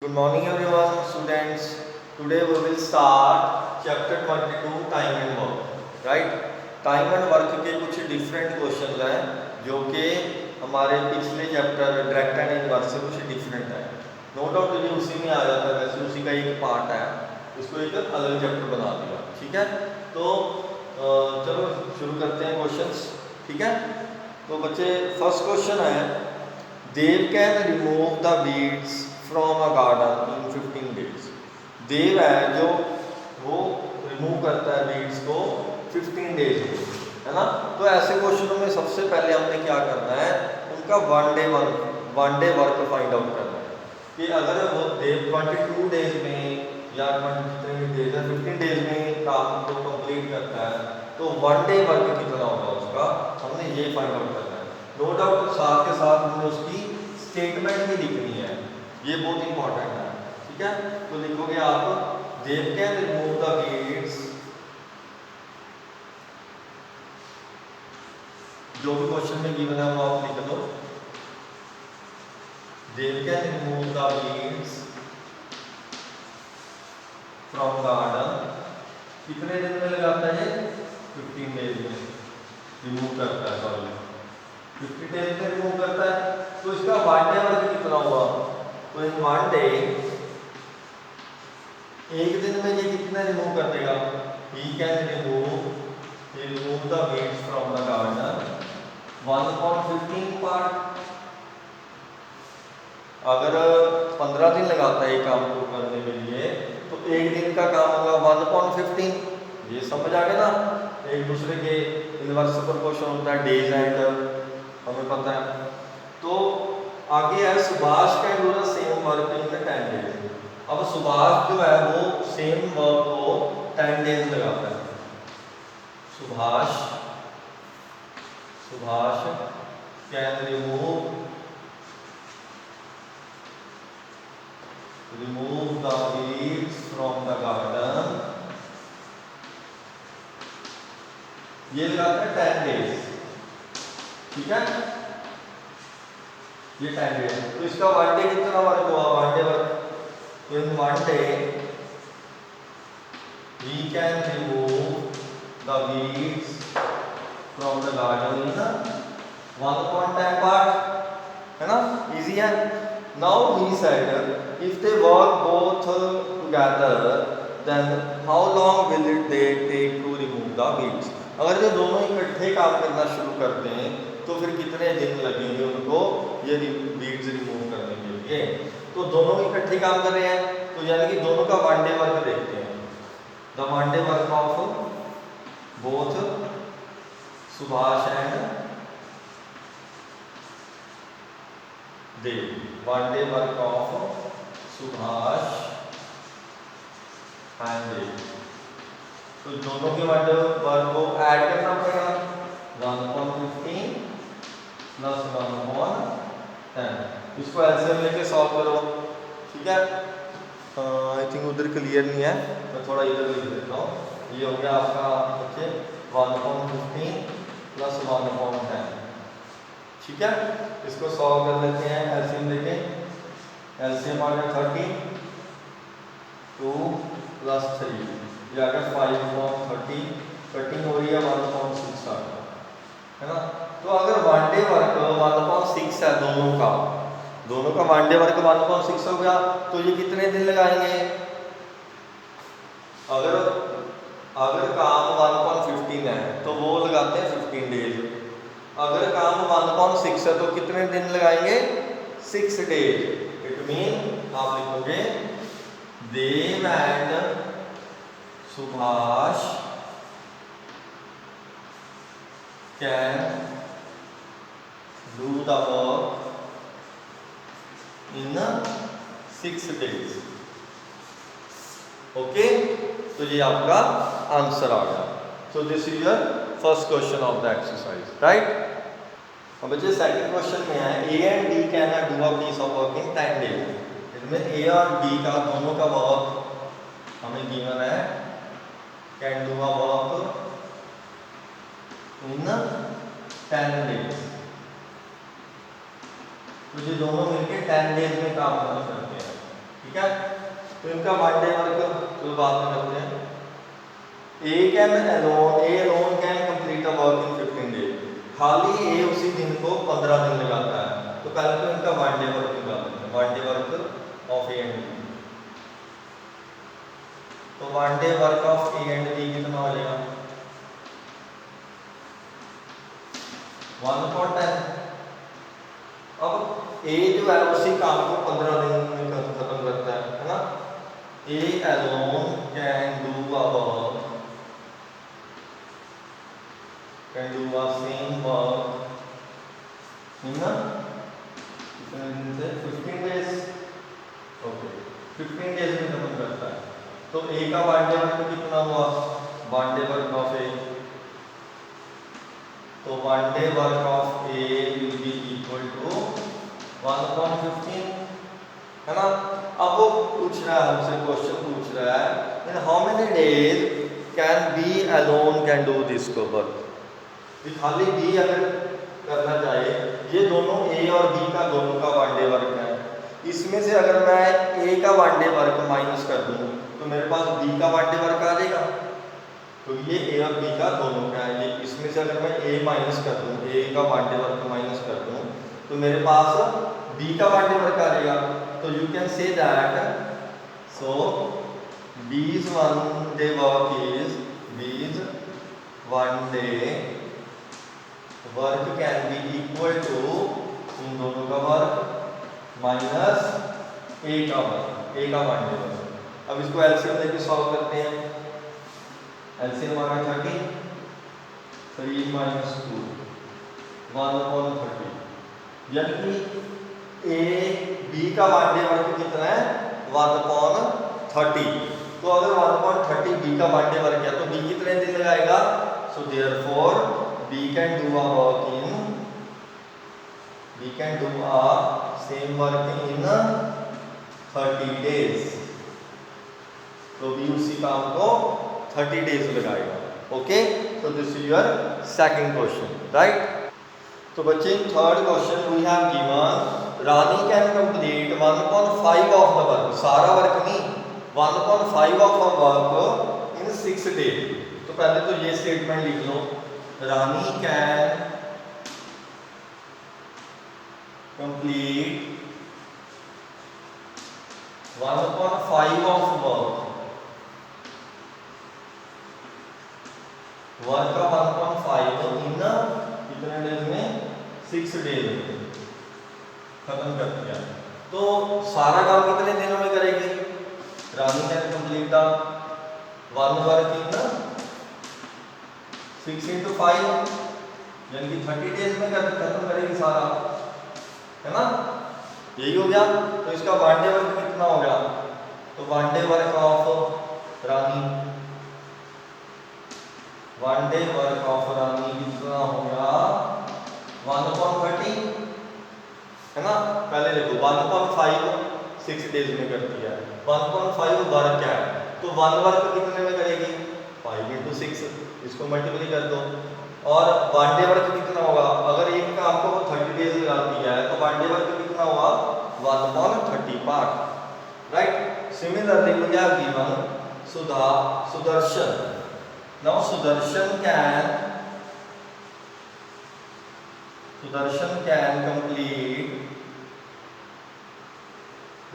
Good morning everyone, students. Today we will start chapter 22 time and work. Right? Time and work के कुछ different question हैं जो कि हमारे पिछले चैप्टर डायरेक्ट एंड इनवर्स से कुछ डिफरेंट है। नो डाउट ये उसी में आ जाता है, वैसे उसी का एक पार्ट है, इसको एक अलग चैप्टर बना दिया। ठीक है, तो चलो शुरू करते हैं क्वेश्चंस। ठीक है, तो बच्चे फर्स्ट क्वेश्चन है, Dev can remove the weeds from a garden in 15 days. Dev है जो वो रिमूव करता है वीड्स को 15 डेज में, है ना। तो ऐसे क्वेश्चनों में सबसे पहले हमने क्या करना है, उनका one day work find out करना है कि अगर वो देव 22 डेज में या 20 कितने डेज है 15 डेज में काम को कंप्लीट करता है तो वन डे वर्क कितना होगा उसका, हमने ये फाइंड आउट करना है। नो डाउट साथ के साथ हमने उसकी स्टेटमेंट भी लिखनी है, ये बहुत इंपॉर्टेंट है। ठीक है, तो लिखोगे आप, देव कैन रिमूव द वीड्स, जो भी क्वेश्चन में गिवन है वो आप लिख दो। Dev can remove the weeds from garden, कितने दिन में लगाता है ये, 15 डेज में रिमूव करता है, सॉरी 50 डेज में रिमूव करता है। तो इसका वन डे वर्क कितना हुआ, तो इन वन डे, एक दिन में ये कितना रिमूव कर देगा, he can remove the weeds from the garden 1/15 part. अगर 15 दिन लगाता है ये काम को करने के लिए तो एक दिन का काम होगा 1/15। ये समझ आ गया ना, एक दूसरे के इनवर्स प्रोपोर्शन होता है डेज एंड, हमें पता है। तो आगे है, Subhash can do the same work in 10 days. अब सुभाष जो है वो सेम वर्क को 10 डेज लगाता है। Subhash can remove the weeds from the garden, ये लगाता है 10 डेज। ठीक है, ये 10 डेज, तो इसका वन डे कितना वर्क हुआ, वन डे वर्क, तो in one day we can remove the weeds from the garden in 1/10 part, है ना, easy है। Now he said if they work both together then how long will it they take to remove the weeds। अगर ये दोनों इकट्ठे काम करना शुरू करते हैं तो फिर कितने दिन लगेंगे उनको ये वीड्स रिमूव करने के लिए। तो दोनों इकट्ठे काम कर रहे हैं तो यानी कि दोनों का वन डे वर्क देखते हैं। The one day work of both Subhash and Dev, one day work of Subhash and Dev, तो दोनों के वन डे वर्क को ऐड करना पड़ेगा, 1/15 प्लस 1/10, इसको एलसीएम लेके सॉल्व करो। ठीक है, आई थिंक उधर क्लियर नहीं है, मैं थोड़ा इधर लिख देता हूँ। ये हो गया आपका बच्चे 1/15 प्लस 1/10। ठीक है, इसको सॉल्व कर लेते हैं एलसीएम लेके। एलसीएम आ गया 30, 2 प्लस 3, ये आ गया 5/30, कटिंग हो रही है 1/6 आ गया, है ना। तो अगर वन डे वर्क 1/6 है दोनों का वन डे वर्क 1/6 हो गया तो ये कितने दिन लगाएंगे, अगर काम 1/15 है तो वो लगाते हैं 15 डेज। अगर काम 1/6 है तो कितने दिन लगाएंगे, 6 डेज। इट मीन आप लिखोगे Dev and Subhash can do the work in 6 days. Okay, तो ये आपका आंसर आ गया। So this is your first question of the exercise, right. अब बच्चे सेकंड क्वेश्चन में है, A and D can do a piece of work in 10 days. इसमें ए और डी का दोनों का वर्क हमें गिवन है, can do a work in 10 days. तो ये दोनों मिलकर 10 डेज में काम करते हैं। ठीक है। तो इनका वन डे वर्क तो बाद में करते हैं। A alone can complete a work in 15 days. खाली ए उसी दिन को 15 दिन लगाता है। तो पहले तो इनका वन डे वर्क निकालते हैं, one day work of A and B. तो one day work of A and B कितना हो जाएगा? 1/10। अब ए जो है उसी काम को 15 दिन में खत्म करता है ना। A alone can do a work, can do a same work इन कितने दिन से? 15 डेज। ओके, 15 डेज में खत्म करता है। तो ए का वन डे वर्क कितना हुआ? One day work of a, तो one day work of a will be equal to 1/15, है ना। अब वो पूछ रहा है हमसे, क्वेश्चन पूछ रहा है in how many days can be alone can do this work. खाली बी अगर करना चाहे, ये दोनों ए और बी का दोनों का वन डे वर्क है, इसमें से अगर मैं ए का वन डे वर्क माइनस कर दूं तो मेरे पास बी का वन डे वर्क आ जाएगा। तो ये ए और बी का दोनों का है, ये इसमें से अगर मैं ए माइनस कर दूं, ए का वन डे वर्क माइनस कर दूं तो मेरे पास बी का वन डे वर्क आ जाएगा। तो you can say that so B's one day work is B's one day work can be equal to इन दोनों का वर्क माइनस ए का वर्क, ए का वन डे वर्क। अब इसको एलसीएम लेके सॉल्व करते हैं। एलसीएम आ गया 30, 3 माइनस 2 1/30, यानी कि ए बी का वन डे वर्क कितना है? 1/30। तो अगर 1/30 बी का वन डे वर्क है तो बी कितने दिन लगाएगा? So therefore B can do a work in, B can do a same work in 30 days। तो B उसी काम को 30 डेज लगाएगा। Okay, so this is your second question, right? तो बच्चे third question we have given Rani can complete 1/5 of the work, सारा work नहीं, 1/5 of the work in 6 days. तो पहले तो ये स्टेटमेंट लिख लो, Rani can complete 1/5 of work का 1/5 इन कितने डेज में? 6 डेज में खत्म कर दिया। तो सारा काम कितने दिनों में करेगी? Rani can complete the one work in 6 × 5 यानी कि 30 डेज में खत्म करेगी सारा, है ना। यही हो गया। तो इसका वन डे वर्क कितना हो गया? तो one day work of Rani, one day work of Rani कितना हो गया? 1/30, है ना। पहले देखो 1/5 6 डेज में करती है, 1/5 वर्क है, तो वन वर्क कितने में करेगी? 5 × 6, इसको मल्टीप्लाई कर दो। और वन डे वर्क कितना होगा? अगर एक काम को 30 डेज लगाती है तो वन डे वर्क कितना होगा? 1/30 part, right. Similarly we have given Sudarshan. Now Sudarshan can complete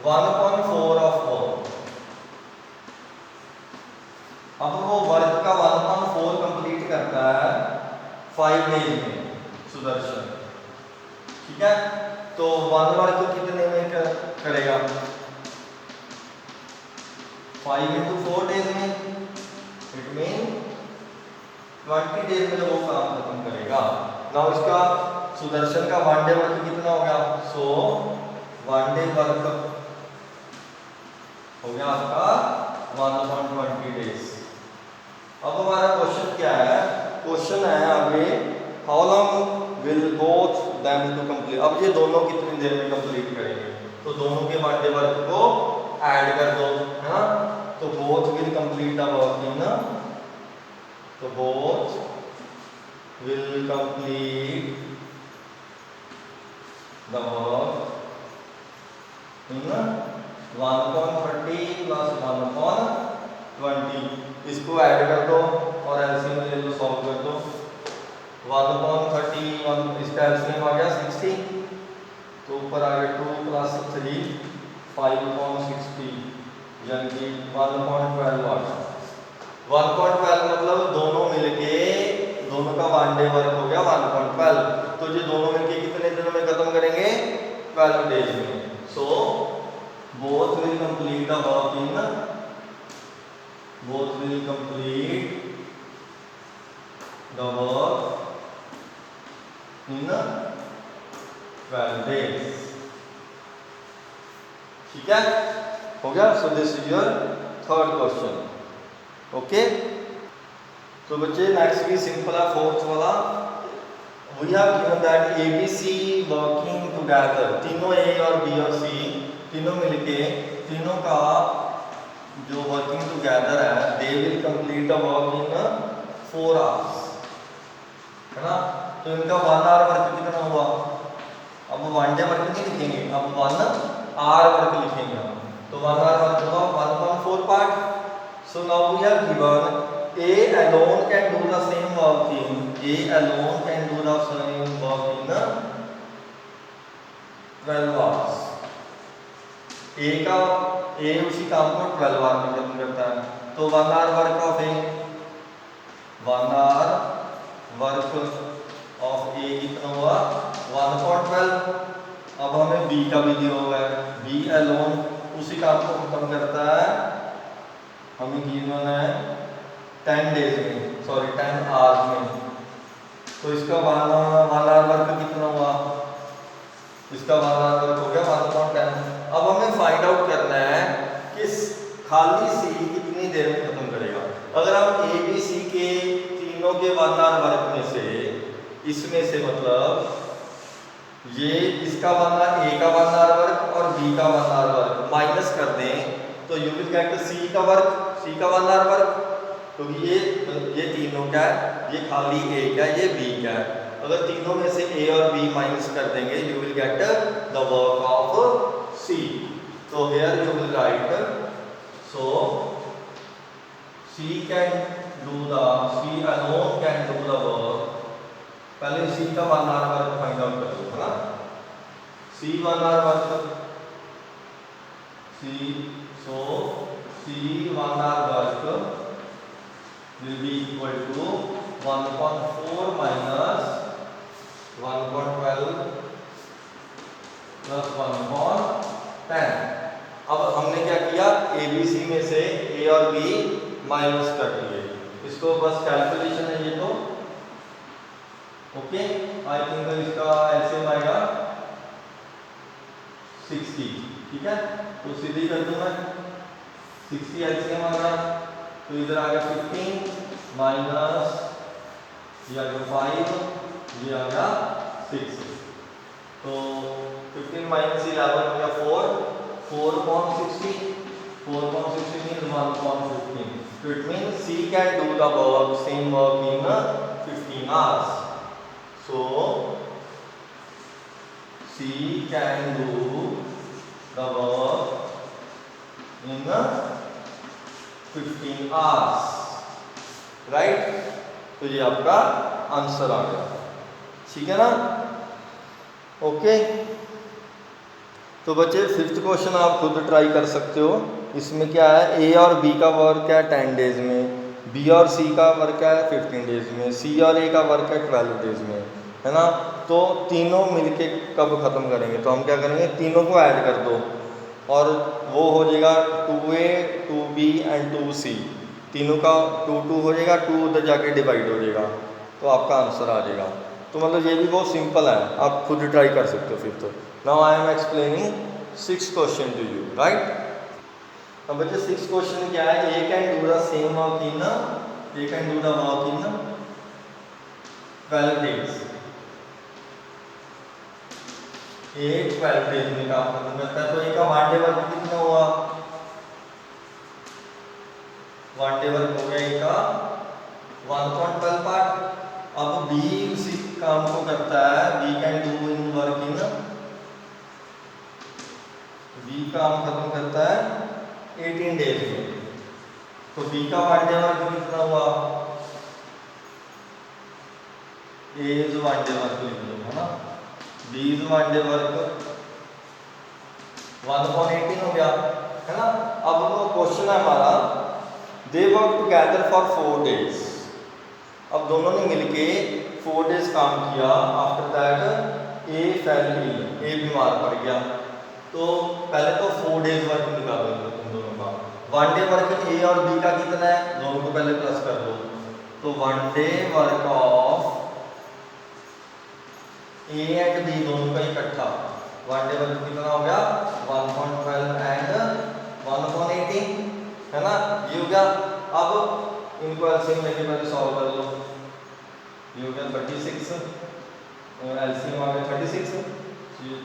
1/4 of work. अब वो वर्क का 1/4 कंप्लीट करता है 5 डेज में सुदर्शन, ठीक है। तो वन वर्क कितने में करेगा? 5 × 4 डेज में, इट मीन 20 डेज में वो काम खत्म करेगा। नाउ इसका सुदर्शन का वन डे वर्क कितना हो गया? सो वन डे वर्क हो गया आपका 1/20 डेज। अब हमारा क्वेश्चन क्या है? क्वेश्चन है आगे how long will both them to complete. अब ये दोनों कितनी देर में कंप्लीट करेंगे? तो दोनों के वन डे वर्क को ऐड कर दो, है ना। तो both will complete the work in, तो both will complete the work in 1/30 plus 1/20, इसको ऐड कर दो और एलसीएम ले लो, सॉल्व कर दो। 1/30 इसका एलसीएम आ गया 60, तो ऊपर आ गया 2 प्लस 3 5/60, यानी कि 1/12 आ गया। 1/12 मतलब दोनों मिलके, दोनों का वन डे वर्क हो गया 1/12, तो ये दोनों मिलके कितने दिनों में खत्म करेंगे? 12 डेज में। So both will complete the work in, both will complete the work in 12 days। ठीक है, हो गया। So this is your third question. Okay, तो बच्चे नेक्स्ट भी सिंपल है, फोर्थ वाला। We have given that A B C working together, तीनों ए और बी और सी तीनों मिलके, तीनों का जो वर्किंग टुगेदर है, they will complete the work in 4 hours, है ना। तो इनका 1 आवर वर्क कितना हुआ? अब 1 डे वर्क नहीं लिखेंगे, अब 1 आवर वर्क लिखेंगे हम। तो 1 आवर वर्क हुआ 1/4 part. So now we have given A alone can do the same work in, A alone can do the same work in 12 hours। A उसी काम को 12 आवर में खत्म करता है। तो 1 hour work of A, 1 hour work of A कितना हुआ? 1/12। अब हमें B का भी दिया हुआ है, B alone उसी काम को खत्म करता है, हमें गिवन है 10 डेज में, सॉरी 10 आवर्स में। तो इसका 1 आवर वर्क कितना हुआ? इसका 1 आवर वर्क हो गया 1/10। अब हमें फाइंड आउट करना है कि खाली सी कितनी देर में खत्म करेगा। अगर हम ए बी सी के तीनों के 1 आवर वर्क में से, इसमें से मतलब ये इसका 1 आवर, ए का 1 आवर वर्क और बी का 1 आवर वर्क माइनस कर दें, तो यू विल गेट सी का वर्क, सी का 1 आवर वर्क, क्योंकि ये तीनों क्या है, ये खाली ए का, ये बी का है। अगर तीनों में से ए और बी माइनस कर देंगे, you will get the work of C. तो here you will write, so C can do the, C alone can do the work. पहले सी का 1 आवर वर्क फाइंड आउट कर लो, है ना। C 1 hour work, C, so C 1 hour work will be equal to 1/4 minus 1/12 plus 1/10। अब हमने क्या किया, ए बी सी में से ए और बी माइनस कर दिए, इसको बस कैलकुलेशन है ये तो। ओके, आई थिंक इसका एलसीएम आएगा 60, ठीक है। तो सीधी कर दूं मैं, 60 एलसीएम आ गया, तो इधर आ गया 15 माइनस ये आ गया 5, ये आ गया 6। तो 15 माइनस 11 हो गया 4, 4/60, 4/60 means 1/15। So it means C can do the work, same work in 15 hours. So C can do the work in 15 hours, right. तो ये आपका आंसर आ गया, ठीक है ना। ओके, तो बच्चे फिफ्थ क्वेश्चन आप खुद ट्राई कर सकते हो। इसमें क्या है, ए और बी का वर्क है 10 डेज में, बी और सी का वर्क है 15 डेज में, सी और ए का वर्क है 12 डेज में, है ना। तो तीनों मिलके कब ख़त्म करेंगे? तो हम क्या करेंगे, तीनों को ऐड कर दो और वो हो जाएगा 2A 2B एंड 2C, तीनों का 2 हो जाएगा, 2 उधर जाके डिवाइड हो जाएगा, तो आपका आंसर आ जाएगा। तो मतलब ये भी बहुत सिंपल है, आप खुद ट्राई कर सकते हो fifth. Now I am explaining 6th question to you, right. अब बच्चे 6th क्वेश्चन क्या है, A can do the same work in, A can do the work in 12 days. A 12 days में काम खत्म करता है, तो ए का 1 डे वर्क कितना हुआ? 1 डे वर्क हो गया ए का 1/12 पार्ट। अब बी उसी काम को करता है, B can do in work in, B काम खत्म करता है 18 डेज में। तो बी का वन डे वर्क कितना हुआ, A is one day work लिख लो, है ना, B is one day work 1/18 हो गया, है ना। अब क्वेश्चन है हमारा, they work together for 4 days. अब दोनों ने मिलके 4 डेज काम किया। After that A fell ill, A बीमार पड़ गया। तो पहले तो 4 डेज वर्क निकालो तुम दोनों का। वन डे वर्क ए और बी का कितना है, दोनों को पहले प्लस कर दो। तो one day work of A and B दोनों का इकट्ठा, वन डे वर्क कितना हो गया 1.12 एंड 1/18, है ना, ये हो गया। अब इनको एलसीएम लेके पहले सॉल्व कर लो। ये हो गया 36, एलसीएम आ गया 36,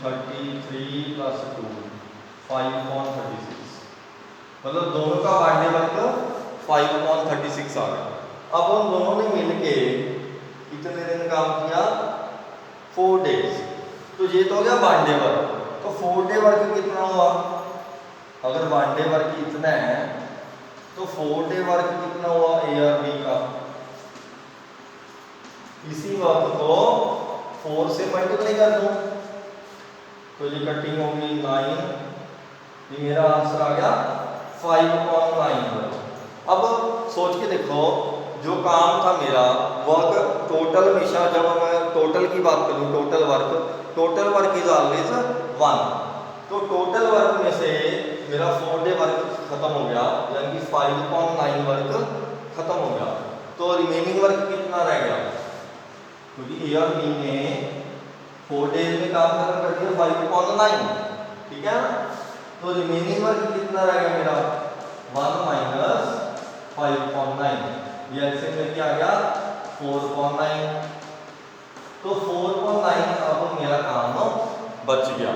33 प्लस 2 5/36, मतलब दोनों का वन डे वर्क 5/36 आ गया। अब उन दोनों ने मिलके कितने दिन काम किया, 4 डेज। तो ये तो हो गया वन डे वर्क। तो 4 डे वर्क कितना हुआ, अगर वन डे वर्क इतना है तो 4 डे वर्क कितना हुआ ए और बी का। इसी वर्क को 4 से मल्टीप्लाई कर दूं तो ये कटिंग होगी 9, ये मेरा आंसर आ गया 5/9। अब सोच के देखो, जो काम था मेरा वर्क टोटल, हमेशा जब मैं टोटल की बात करूं, टोटल वर्क इज ऑलवेज 1। तो टोटल वर्क में से मेरा 4 डे वर्क खत्म हो गया, यानी कि 5/9 वर्क खत्म हो गया। तो रिमेनिंग वर्क कितना रह गया, क्योंकि ए और बी ने 4 डेज में काम खत्म कर दिया 5/9, ठीक है। तो रिमेनिंग वर्क कितना रह गया मेरा 1 माइनस 5/9, ये ऐसे में क्या आ गया 4/9। तो 4/9 अब मेरा काम बच गया।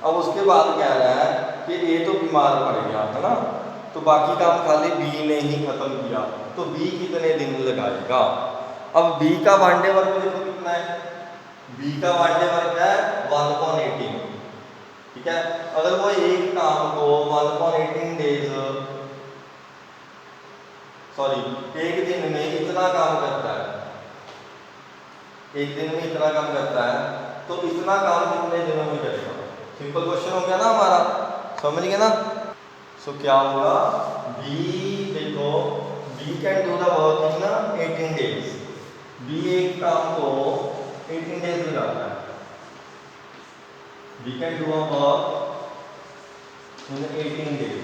अब उसके बाद कह रहा है कि ए तो बीमार पड़ गया, है ना, तो बाकी काम खाली बी ने ही खत्म किया। तो बी कितने दिन लगाएगा। अब बी का वन डे वर्क देखो कितना है, बी का वन डे वर्क है 1/18, ठीक है। अगर वो एक काम को 1/18 डेज, सॉरी, एक दिन में इतना काम करता है, एक दिन में इतना काम करता है, तो इतना काम कितने दिनों में करेगा। सिंपल क्वेश्चन हो गया ना हमारा, समझ गए ना। सो क्या होगा, बी देखो, B can do the work in 18 days. B एक काम को 18 डेज में लगाता है, B can do a work in 18 days.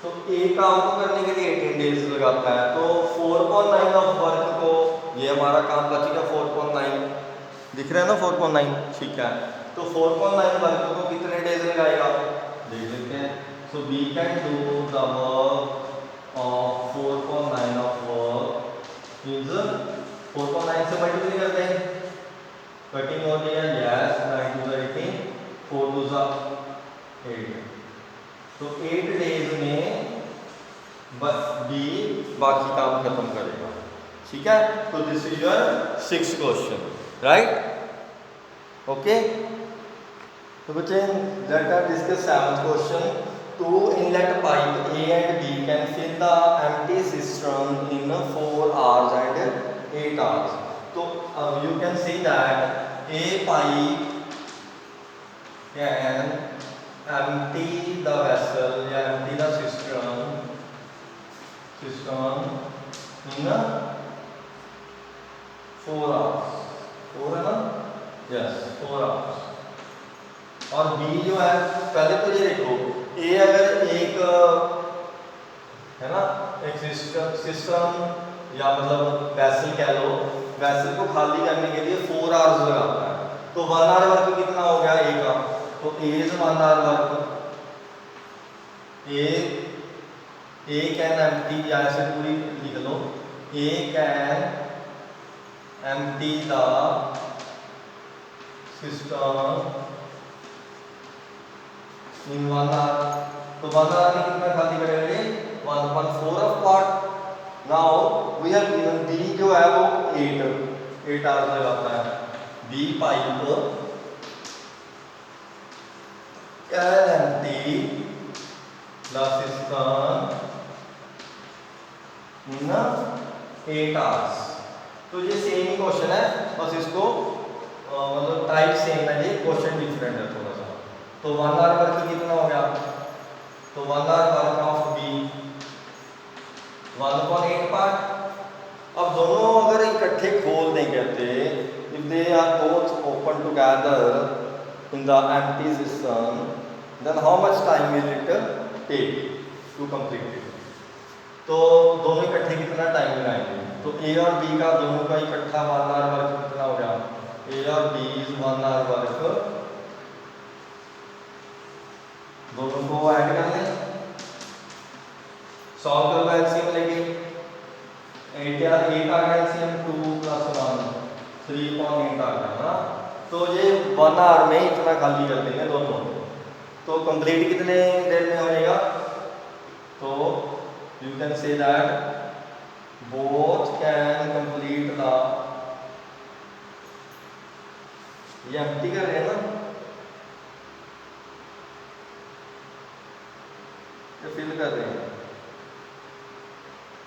तो एक काम को करने के लिए 18 डेज लगाता है। तो 4/9 ऑफ वर्क को, ये हमारा काम बच गया 4/9, दिख रहा है ना 4/9, ठीक है। तो 4/9 वर्क को कितने डेज लगाएगा देख लेते हैं। So B can do the work of 4/9 of work is 4/9 से मल्टीप्लाई करते हैं, कटिंग हो रही है, यस, 9 2 18, 4 2 8। तो 8 डेज में बस बी बाकी काम खत्म करेगा, ठीक है। तो this is your 6th question, right, okay. तो बच्चे, late us discuss 7th question. 2 inlet pipe A and B can fill the empty cistern in 4 hours and 8 hours. So you can see that A pipe can empty the vessel, empty the cistern in 4 hours, 4 है ना, yes 4 hours। और B जो है, पहले तो ये देखो, ए अगर एक है ना, एक सिस्टम या मतलब वैसल कह लो, वैसल को खाली करने के लिए 4 आवर्स लगाता है। तो 1 आवर वर्क कितना हो गया ए का, तो A is 1 hour work. A can empty, या ऐसे पूरी लिख लो, A can empty the system in 1 hour. तो 1 आवर में कितना खाली करेंगे 1/4 of part. Now we have given D जो है वो 8 आवर्स लगाता है। B pipe can empty the system in 8 hours। तो ये सेम ही क्वेश्चन है, बस इसको मतलब टाइप सेम है, ये क्वेश्चन डिफरेंट है थोड़ा सा। तो 1 आवर वर्क कितना हो गया, तो 1 hour work of B 1/8 part. अब दोनों अगर इकट्ठे खोल दें कहते, if they are both open together in the empty system, then how much time will it take to complete it. तो दोनों इकट्ठे कितना टाइम लगाएंगे, तो ए और बी का दोनों का इकट्ठा 1 आवर वर्क कितना हो गया, ए और बी इज 1 आवर वर्क, दोनों को ऐड कर लें, सॉल्व करो, एलसीएम लेंगे, 8 का एलसीएम 2 + 1 3/8 आ गया ना। तो ये 1 आवर में इतना खाली कर देंगे दोनों। तो कंप्लीट कितने देर में हो जाएगा, तो you can say that both can complete the, ये एम्प्टी कर रहे हैं ना, ये फिल कर रहे हैं।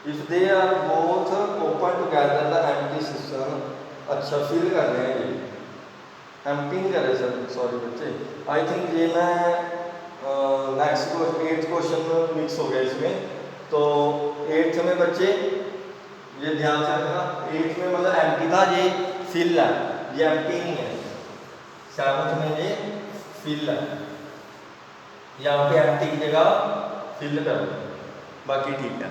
If they are both open together the empty system, अच्छा फिल कर रहे हैं, ये एम्प्टी नहीं कर रहे सर, सॉरी बच्चे, आई थिंक ये मैं नेक्स्ट 8th क्वेश्चन में मिक्स हो गया इसमें। तो 8th में बच्चे ये ध्यान से रखना, 8th में मतलब एम्प्टी था, ये फिल है, ये एम्प्टी नहीं है। 7th में ये फिल है, यहाँ पे एम्प्टी की जगह फिल कर दो, बाकी ठीक है।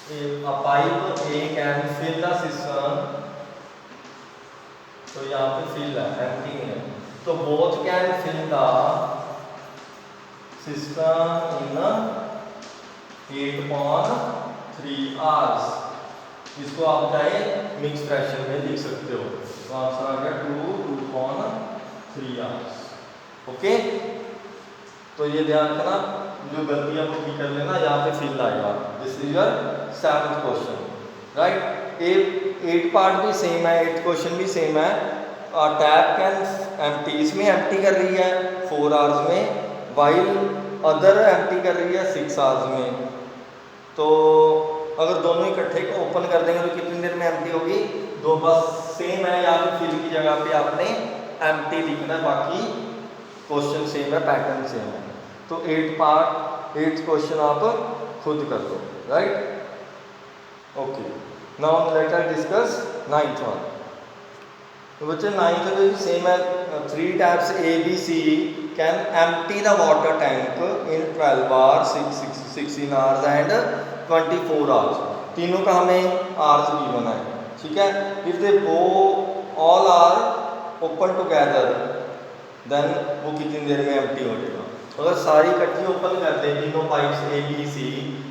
A pipe A can fill the system, तो यहाँ पे fill है, empty है, तो both can fill the system in 8/3 hours। इसको आप चाहे मिक्स फ्रैक्शन में लिख सकते हो, तो आंसर आ गया 2/3 hours। ओके, तो ये ध्यान रखना, जो गलतियां को ठीक कर लेना, यहाँ पे फिल आएगा। This is your 7th question, right. 8 part भी सेम है, 8th क्वेश्चन भी सेम है। टैप कैन एम्प्टी, इसमें एम्प्टी कर रही है 4 आवर्स में, वाइल अदर एम्प्टी कर रही है 6 आवर्स में। तो अगर दोनों इकट्ठे को ओपन कर देंगे तो कितनी देर में एम्प्टी होगी, दो, बस सेम है, यहाँ पे फिल की जगह पे आपने एम्प्टी लिखना है, बाकी क्वेश्चन सेम है, पैटर्न सेम है। तो 8th क्वेश्चन आप खुद कर दो, right. Okay, now let us discuss 9th one. तो बच्चे 9th में भी सेम है, 3 taps A B C can empty the water tank in 12 hours 16 hours and 24 hours. तीनों का हमें आवर्स गिवन है, ठीक है। If they all are open together, then वो कितनी देर में एम्प्टी हो जाएगा। अगर सारी इकट्ठी ओपन कर दें तीनों पाइप्स A B C,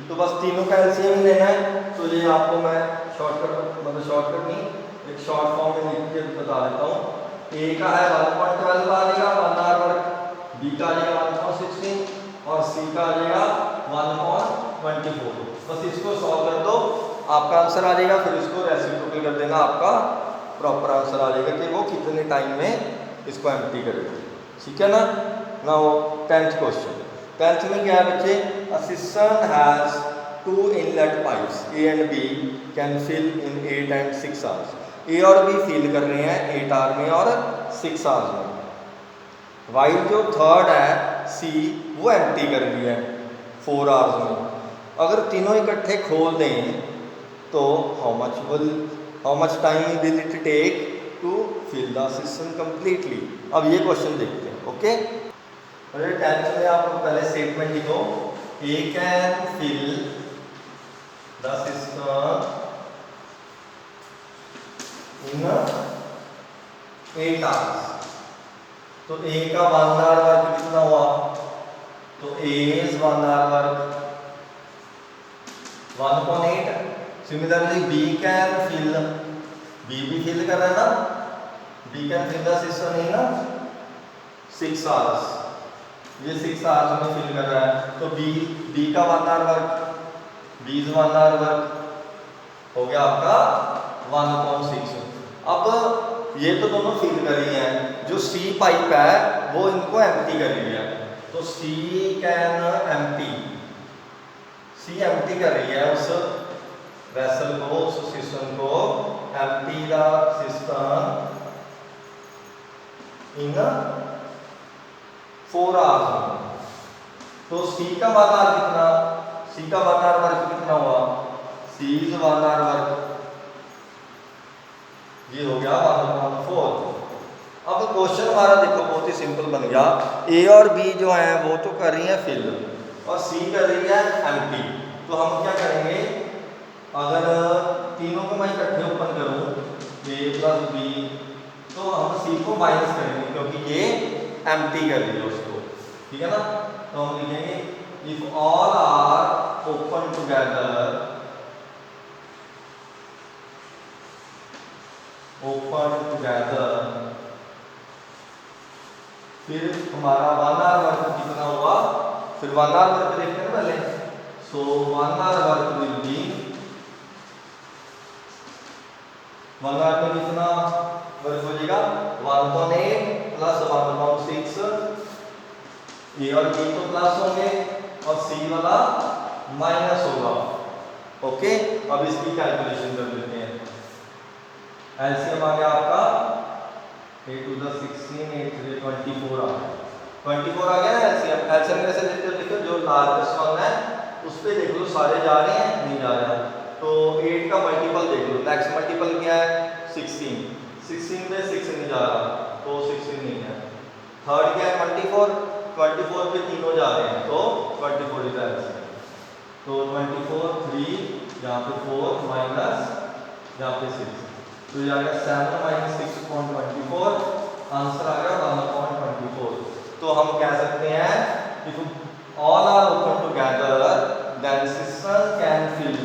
तो बस तीनों का एलसीएम ही लेना है। तो ये आपको मैं शॉर्टकट, मतलब शॉर्टकट नहीं, एक शॉर्ट फॉर्म में लिख के बता देता हूँ। A का है 1.12 आ जाएगा 1 आवर वर्क, B का आ जाएगा 1.16 और C का आ जाएगा 1.24। बस इसको सॉल्व कर दो, आपका आंसर आ जाएगा। फिर इसको रेसिप्रोकल कर देना, आपका प्रॉपर आंसर आ जाएगा कि वो कितने टाइम में इसको एम्प्टी करेगा, ठीक है ना। Now 10th question. 10th में क्या है बच्चे, a system has 2 inlet pipes A and B can fill in 8 and 6 hours. A और B फिल कर रहे हैं 8 आवर में और 6 आवर्स में। वाइल जो थर्ड है C, वो एम्प्टी कर रही है 4 आवर्स में। अगर तीनों इकट्ठे खोल दें तो how much time will it take to fill the system completely. अब ये क्वेश्चन देखते हैं, ओके। अरे 10th में आप पहले स्टेटमेंट लिखो, A can fill the system in 8 hours. तो A का 1 आवर वर्क कितना हुआ, तो A is 1 hour work 1/8। Similarly B can fill, B भी फिल कर रहा है ना, B can fill the system in 6 hours. ये 6 आवर्स में फिल कर रहा है, तो B का 1 hour work, B is 1 hour work हो गया आपका 1/6। अब ये तो दोनों फिल करी हैं, जो सी पाइप है वो इनको एम्प्टी करी है, तो सी कैन एम्प्टी, सी एम्प्टी कर रही है उस वेसल को, उस सिस्टम को, empty the system in 4 hours. तो सी का 1 आवर कितना, सी का 1 आवर वर्क कितना हुआ, सी इज 1 आवर वर्क, ये हो गया 1/4। अब क्वेश्चन हमारा देखो बहुत ही सिंपल बन गया, ए और बी जो है वो तो कर रही है फिल और सी कर रही है एम्प्टी। तो हम क्या करेंगे, अगर तीनों को मैं इकट्ठे ओपन करूं ए प्लस बी, तो हम सी को माइनस करेंगे क्योंकि ये एम्प्टी कर रही है उसको, ठीक है ना। तो हम लिखेंगे if all are open together, open together, फिर हमारा 1 आवर वर्क कितना हुआ, फिर 1 आवर वर्क देखते हैं पहले। So 1 hour work will be, 1 hour में कितना वर्क हो जाएगा 1/8 प्लस 1/6, ए और बी तो प्लस होंगे और सी वाला माइनस होगा। ओके, अब इसकी कैलकुलेशन कर लेते हैं। एलसीएम आ गया आपका 8 to the 16, 8 to the 24 आ गया, 24 आ गया ना एलसीएम। एलसीएम कैसे लेते हो, देखो जो लार्जेस्ट वन है उस पे देख लो सारे जा रहे हैं नहीं जा रहे हैं, तो 8 का मल्टीपल देख लो, नेक्स्ट मल्टीपल क्या है 16, 16 में 6 नहीं जा रहा तो 16 नहीं है। थर्ड क्या है 24, 24 पे तीनों जा रहे हैं तो 24 इज एलसीएम। तो 24 3 यहाँ पे 4 माइनस यहाँ पे 6, तो ये आ गया 7 - 6.24, आंसर आ गया 1/24। तो हम कह सकते हैं if all are open together then system can fill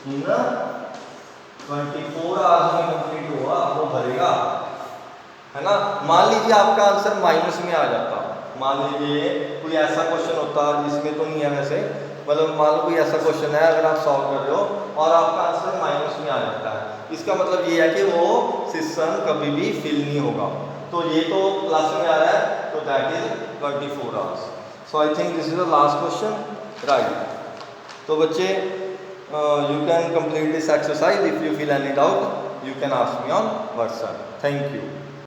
in 24 hours में कंप्लीट हुआ, वो भरेगा, है ना। मान लीजिए आपका आंसर माइनस में आ जाता, मान लीजिए कोई ऐसा क्वेश्चन होता जिसमें तो नहीं है वैसे, मतलब मान लो कोई ऐसा क्वेश्चन है अगर आप सॉल्व कर रहे हो और आपका आंसर माइनस में आ जाता है, इसका मतलब ये है कि वो सिस्टम कभी भी फिल नहीं होगा। तो ये तो प्लस में आ रहा है, तो that is 24 hours. So I think this is the last question, right. तो बच्चे you can complete this exercise, if you feel any doubt you can ask me on WhatsApp. Thank you.